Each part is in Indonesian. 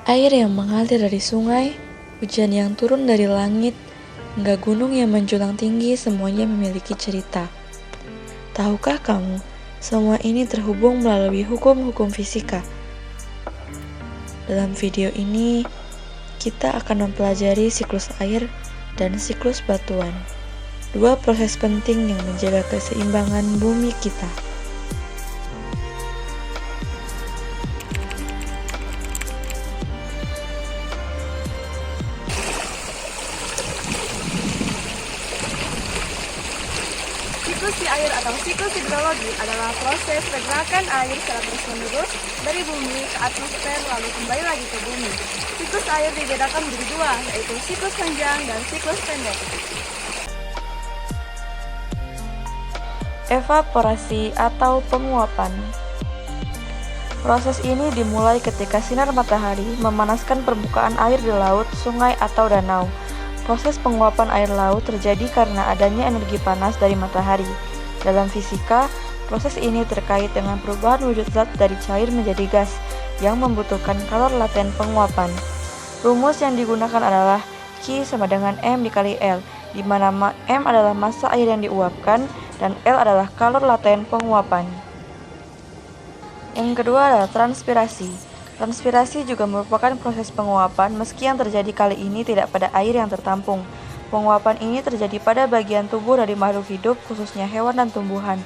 Air yang mengalir dari sungai, hujan yang turun dari langit, hingga gunung yang menjulang tinggi, semuanya memiliki cerita. Tahukah kamu, semua ini terhubung melalui hukum-hukum fisika. Dalam video ini, kita akan mempelajari siklus air dan siklus batuan, dua proses penting yang menjaga keseimbangan bumi kita. Siklus di air atau siklus hidrologi adalah proses pergerakan air secara terus-menerus dari bumi ke atmosfer lalu kembali lagi ke bumi. Siklus air dibedakan menjadi dua, yaitu siklus panjang dan siklus pendek. Evaporasi atau penguapan. Proses ini dimulai ketika sinar matahari memanaskan permukaan air di laut, sungai, atau danau. Proses penguapan air laut terjadi karena adanya energi panas dari matahari. Dalam fisika, proses ini terkait dengan perubahan wujud zat dari cair menjadi gas yang membutuhkan kalor laten penguapan. Rumus yang digunakan adalah Q sama dengan M dikali L, di mana M adalah massa air yang diuapkan dan L adalah kalor laten penguapan. Yang kedua adalah transpirasi. Transpirasi juga merupakan proses penguapan, meski yang terjadi kali ini tidak pada air yang tertampung. Penguapan ini terjadi pada bagian tubuh dari makhluk hidup, khususnya hewan dan tumbuhan.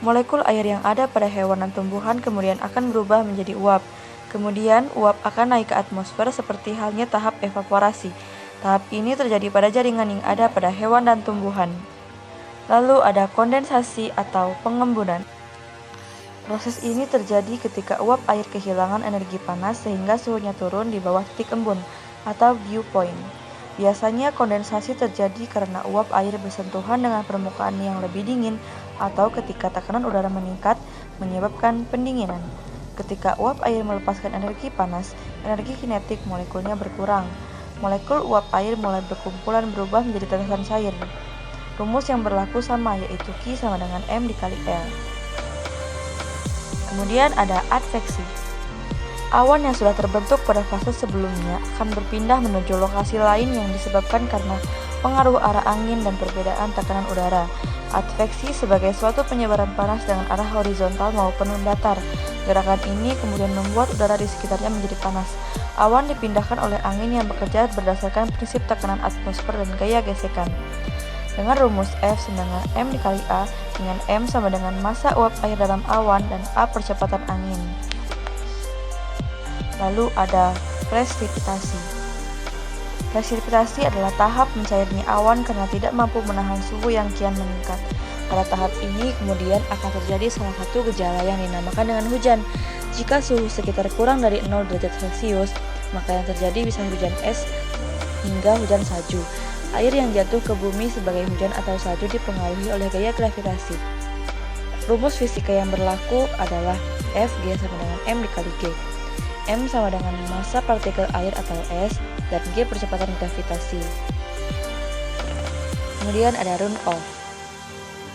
Molekul air yang ada pada hewan dan tumbuhan kemudian akan berubah menjadi uap. Kemudian, uap akan naik ke atmosfer seperti halnya tahap evaporasi. Tahap ini terjadi pada jaringan yang ada pada hewan dan tumbuhan. Lalu ada kondensasi atau pengembunan. Proses ini terjadi ketika uap air kehilangan energi panas sehingga suhunya turun di bawah titik embun atau dew point. Biasanya kondensasi terjadi karena uap air bersentuhan dengan permukaan yang lebih dingin atau ketika tekanan udara meningkat menyebabkan pendinginan. Ketika uap air melepaskan energi panas, energi kinetik molekulnya berkurang. Molekul uap air mulai berkumpulan berubah menjadi tetesan cair. Rumus yang berlaku sama, yaitu Q sama dengan M dikali L. Kemudian ada adveksi. Awan yang sudah terbentuk pada fase sebelumnya akan berpindah menuju lokasi lain yang disebabkan karena pengaruh arah angin dan perbedaan tekanan udara. Adveksi sebagai suatu penyebaran panas dengan arah horizontal maupun mendatar. Gerakan ini kemudian membuat udara di sekitarnya menjadi panas. Awan dipindahkan oleh angin yang bekerja berdasarkan prinsip tekanan atmosfer dan gaya gesekan. Dengan rumus F sama dengan M dikali A, dengan M sama dengan massa uap air dalam awan dan A percepatan angin. Lalu ada presipitasi. Presipitasi adalah tahap mencairnya awan karena tidak mampu menahan suhu yang kian meningkat. Pada tahap ini kemudian akan terjadi salah satu gejala yang dinamakan dengan hujan. Jika suhu sekitar kurang dari 0 derajat Celcius, maka yang terjadi bisa hujan es hingga hujan salju. Air yang jatuh ke bumi sebagai hujan atau salju dipengaruhi oleh gaya gravitasi. Rumus fisika yang berlaku adalah F G sama dengan M dikali G. M sama dengan massa partikel air atau S dan G percepatan gravitasi. Kemudian ada run-off.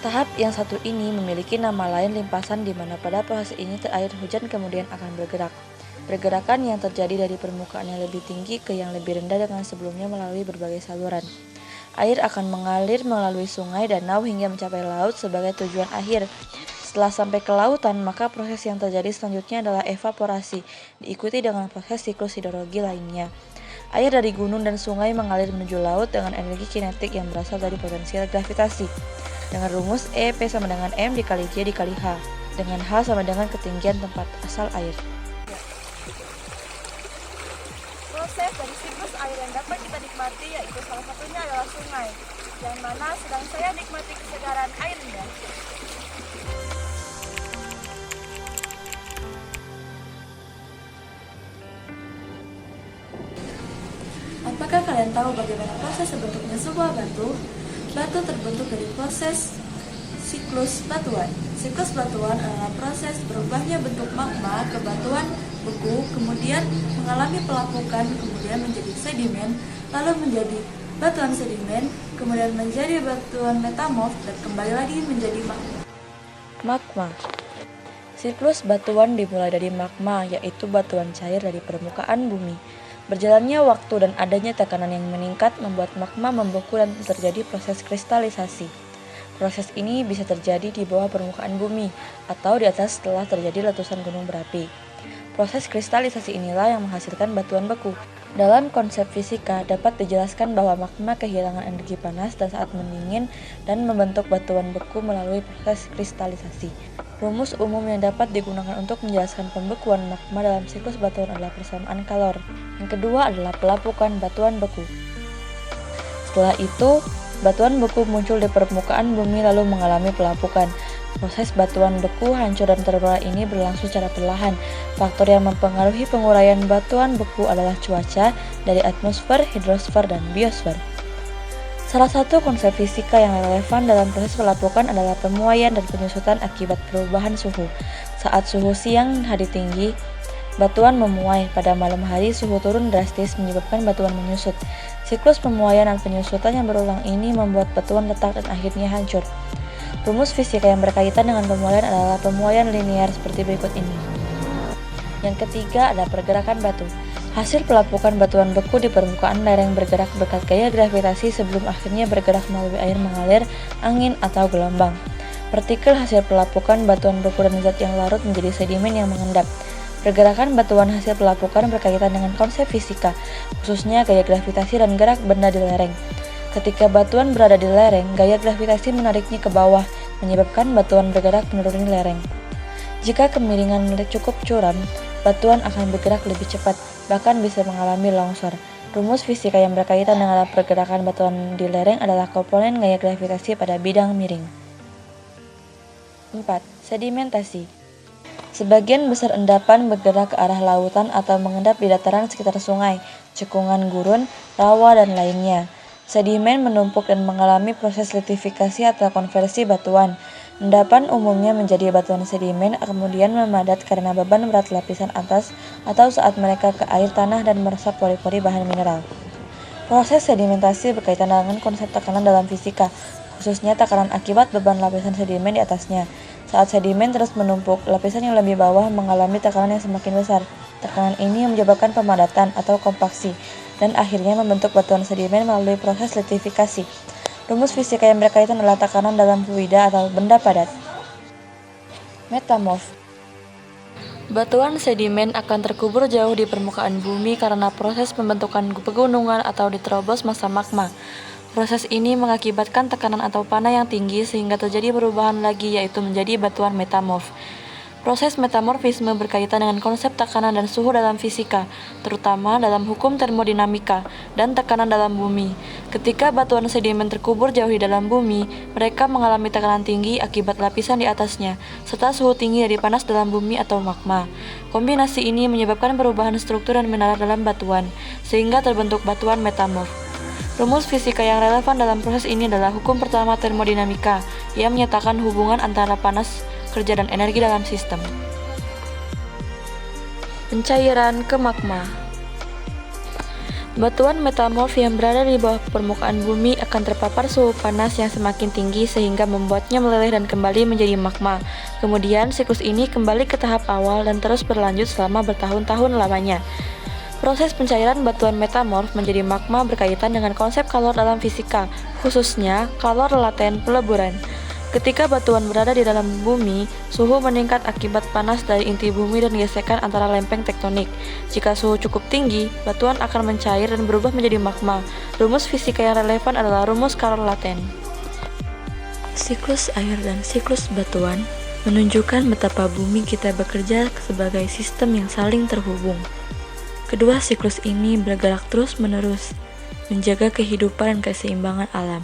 Tahap yang satu ini memiliki nama lain limpasan, di mana pada proses ini air hujan kemudian akan bergerak. Pergerakan yang terjadi dari permukaan yang lebih tinggi ke yang lebih rendah dengan sebelumnya melalui berbagai saluran. Air akan mengalir melalui sungai, danau hingga mencapai laut sebagai tujuan akhir. Setelah sampai ke lautan, maka proses yang terjadi selanjutnya adalah evaporasi, diikuti dengan proses siklus hidrologi lainnya. Air dari gunung dan sungai mengalir menuju laut dengan energi kinetik yang berasal dari potensial gravitasi. Dengan rumus E P sama dengan M dikali G dikali H, dengan H sama dengan ketinggian tempat asal air. Proses dari siklus air yang dapat kita nikmati yaitu salah satunya adalah sungai, yang mana sedang saya nikmati kesegaran airnya. Apakah kalian tahu bagaimana proses terbentuknya sebuah batu? Batu terbentuk dari proses siklus batuan. Siklus batuan adalah proses berubahnya bentuk magma ke batuan beku, kemudian mengalami pelapukan, kemudian menjadi sedimen, lalu menjadi batuan sedimen, kemudian menjadi batuan metamorf, dan kembali lagi menjadi magma. Siklus batuan dimulai dari magma, yaitu batuan cair dari permukaan bumi. Berjalannya waktu dan adanya tekanan yang meningkat membuat magma membeku dan terjadi proses kristalisasi. Proses ini bisa terjadi di bawah permukaan bumi atau di atas setelah terjadi letusan gunung berapi. Proses kristalisasi inilah yang menghasilkan batuan beku. Dalam konsep fisika dapat dijelaskan bahwa magma kehilangan energi panas dan saat mendingin dan membentuk batuan beku melalui proses kristalisasi. Rumus umum yang dapat digunakan untuk menjelaskan pembekuan magma dalam siklus batuan adalah persamaan Kalor. Yang kedua adalah pelapukan batuan beku. Setelah itu, batuan beku muncul di permukaan bumi lalu mengalami pelapukan. Proses batuan beku hancur dan terbelah ini berlangsung secara perlahan. Faktor yang mempengaruhi penguraian batuan beku adalah cuaca dari atmosfer, hidrosfer, dan biosfer. Salah satu konsep fisika yang relevan dalam proses pelapukan adalah pemuaian dan penyusutan akibat perubahan suhu. Saat suhu siang hari tinggi, batuan memuai. Pada malam hari, suhu turun drastis menyebabkan batuan menyusut. Siklus pemuaian dan penyusutan yang berulang ini membuat batuan retak dan akhirnya hancur. Rumus fisika yang berkaitan dengan pemuaian adalah pemuaian linear seperti berikut ini. Yang ketiga adalah pergerakan batu. Hasil pelapukan batuan beku di permukaan lereng bergerak berkat gaya gravitasi sebelum akhirnya bergerak melalui air mengalir, angin, atau gelombang. Partikel hasil pelapukan batuan beku dan zat yang larut menjadi sedimen yang mengendap. Pergerakan batuan hasil pelapukan berkaitan dengan konsep fisika, khususnya gaya gravitasi dan gerak benda di lereng. Ketika batuan berada di lereng, gaya gravitasi menariknya ke bawah, menyebabkan batuan bergerak menuruni lereng. Jika kemiringan cukup curam, batuan akan bergerak lebih cepat, bahkan bisa mengalami longsor. Rumus fisika yang berkaitan dengan pergerakan batuan di lereng adalah komponen gaya gravitasi pada bidang miring. 4. Sedimentasi. Sebagian besar endapan bergerak ke arah lautan atau mengendap di dataran sekitar sungai, cekungan gurun, rawa, dan lainnya. Sedimen menumpuk dan mengalami proses litifikasi atau konversi batuan. Endapan umumnya menjadi batuan sedimen, kemudian memadat karena beban berat lapisan atas atau saat mereka ke air tanah dan meresap pori-pori bahan mineral. Proses sedimentasi berkaitan dengan konsep tekanan dalam fisika, khususnya tekanan akibat beban lapisan sedimen di atasnya. Saat sedimen terus menumpuk, lapisan yang lebih bawah mengalami tekanan yang semakin besar. Tekanan ini menyebabkan pemadatan atau kompaksi, dan akhirnya membentuk batuan sedimen melalui proses litifikasi. Rumus fisika yang berkaitan adalah tekanan dalam fluida atau benda padat. Metamorf. Batuan sedimen akan terkubur jauh di permukaan bumi karena proses pembentukan pegunungan atau diterobos massa magma. Proses ini mengakibatkan tekanan atau panah yang tinggi sehingga terjadi perubahan lagi, yaitu menjadi batuan metamorf. Proses metamorfisme berkaitan dengan konsep tekanan dan suhu dalam fisika, terutama dalam hukum termodinamika dan tekanan dalam bumi. Ketika batuan sedimen terkubur jauh di dalam bumi, mereka mengalami tekanan tinggi akibat lapisan di atasnya, serta suhu tinggi dari panas dalam bumi atau magma. Kombinasi ini menyebabkan perubahan struktur dan mineral dalam batuan, sehingga terbentuk batuan metamorf. Rumus fisika yang relevan dalam proses ini adalah hukum pertama termodinamika, yang menyatakan hubungan antara panas, kerja, dan energi dalam sistem. Pencairan ke magma. Batuan metamorf yang berada di bawah permukaan bumi akan terpapar suhu panas yang semakin tinggi sehingga membuatnya meleleh dan kembali menjadi magma. Kemudian siklus ini kembali ke tahap awal dan terus berlanjut selama bertahun-tahun lamanya. Proses pencairan batuan metamorf menjadi magma berkaitan dengan konsep kalor dalam fisika, khususnya kalor laten peleburan. Ketika batuan berada di dalam bumi, suhu meningkat akibat panas dari inti bumi dan gesekan antara lempeng tektonik. Jika suhu cukup tinggi, batuan akan mencair dan berubah menjadi magma. Rumus fisika yang relevan adalah rumus kalor laten. Siklus air dan siklus batuan menunjukkan betapa bumi kita bekerja sebagai sistem yang saling terhubung. Kedua siklus ini bergerak terus-menerus, menjaga kehidupan dan keseimbangan alam.